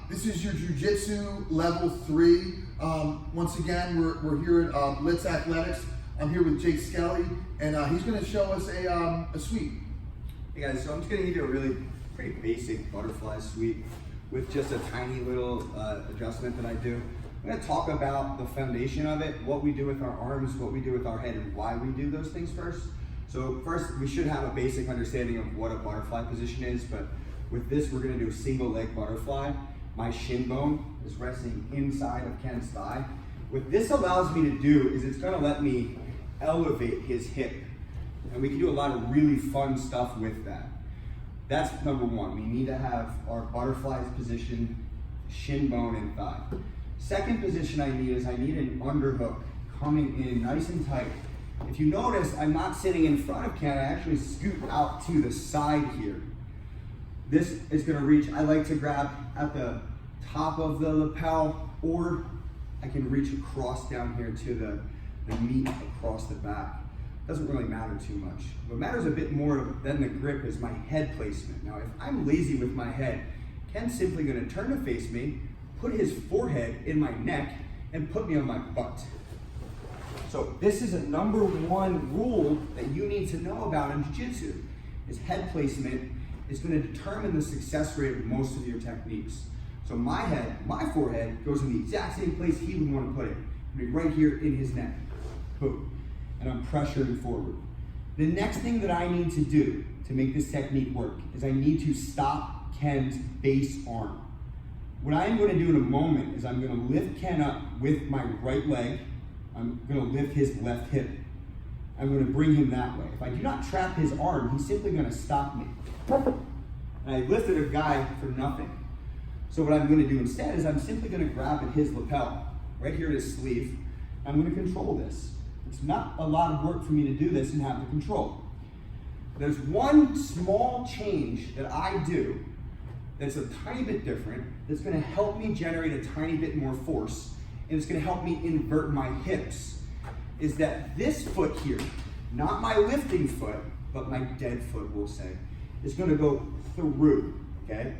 This is your Jiu-Jitsu level 3. Once again, we're here at Blitz Athletics. I'm here with Skelly, and he's going to show us a sweep. Hey guys, so I'm just going to give you a really pretty basic butterfly sweep with just a tiny little adjustment that I do. I'm going to talk about the foundation of it, what we do with our arms, what we do with our head, and why we do those things first. So first, we should have a basic understanding of what a butterfly position is, but with this, we're going to do a single leg butterfly. My shin bone is resting inside of Ken's thigh. What this allows me to do is it's going to let me elevate his hip. And we can do a lot of really fun stuff with that. That's number one. We need to have our butterflies position, shin bone and thigh. Second position I need is I need an underhook coming in nice and tight. If you notice, I'm not sitting in front of Ken, I actually scoot out to the side here. This is going to reach, I like to grab at the top of the lapel, or I can reach across down here to the meat across the back. Doesn't really matter too much. What matters a bit more than the grip is my head placement. Now, if I'm lazy with my head, Ken's simply going to turn to face me, put his forehead in my neck, and put me on my butt. So this is a number one rule that you need to know about in Jiu-Jitsu, is head placement is going to determine the success rate of most of your techniques. So my head, my forehead, goes in the exact same place he would want to put it. It'll be right here in his neck. Boom. And I'm pressuring forward. The next thing that I need to do to make this technique work is I need to stop Ken's base arm. What I'm going to do in a moment is I'm going to lift Ken up with my right leg. I'm going to lift his left hip. I'm going to bring him that way. If I do not trap his arm, he's simply going to stop me. And I lifted a guy for nothing. So what I'm going to do instead is I'm simply going to grab at his lapel, right here at his sleeve. I'm going to control this. It's not a lot of work for me to do this and have the control. There's one small change that I do that's a tiny bit different, that's going to help me generate a tiny bit more force, and it's going to help me invert my hips, is that this foot here, not my lifting foot, but my dead foot, we'll say, is going to go through, okay?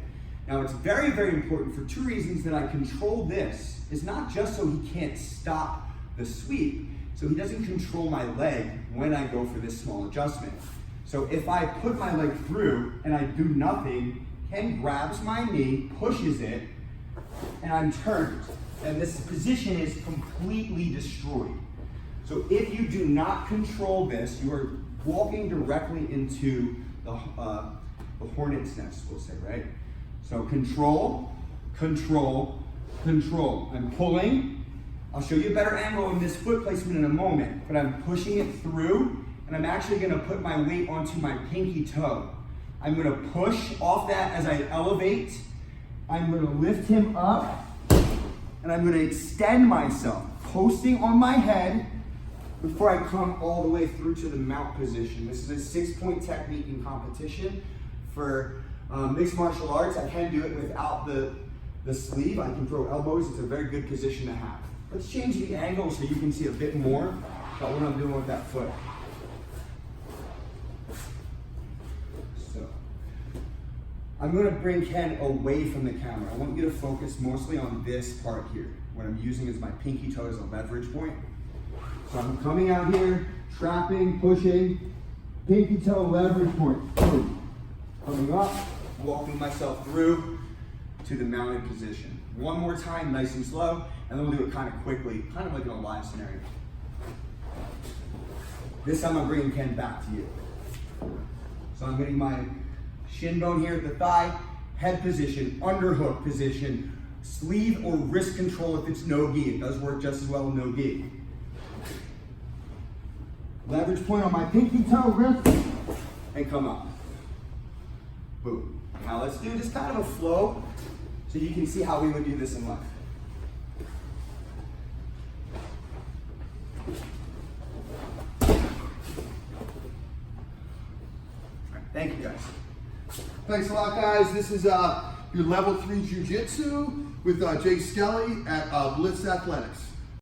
Now it's very, very important for two reasons that I control this. Is not just so he can't stop the sweep, so he doesn't control my leg when I go for this small adjustment. So if I put my leg through and I do nothing, Ken grabs my knee, pushes it, and I'm turned. And this position is completely destroyed. So if you do not control this, you are walking directly into the hornet's nest, we'll say, right? So control, control, control. I'm pulling. I'll show you a better angle in this foot placement in a moment, but I'm pushing it through, and I'm actually going to put my weight onto my pinky toe. I'm going to push off that as I elevate. I'm going to lift him up, and I'm going to extend myself, posting on my head before I come all the way through to the mount position. This is a 6-point technique in competition. For mixed martial arts, I can do it without the sleeve. I can throw elbows. It's a very good position to have. Let's change the angle so you can see a bit more about what I'm doing with that foot. So, I'm going to bring Ken away from the camera. I want you to focus mostly on this part here. What I'm using is my pinky toe as a leverage point. So I'm coming out here, trapping, pushing, pinky toe leverage point. Boom. Coming up, walking myself through to the mounted position. One more time, nice and slow, and then we'll do it kind of quickly, kind of like in a live scenario. This time I'm bringing Ken back to you. So I'm getting my shin bone here at the thigh, head position, underhook position, sleeve or wrist control if it's no gi. It does work just as well with no gi. Leverage point on my pinky toe, wrist, and come up. Boom. Now let's do just kind of a flow so you can see how we would do this in life. All right, thank you guys. Thanks a lot, guys. This is your level 3 Jiu-Jitsu with Skelly at Blitz Athletics.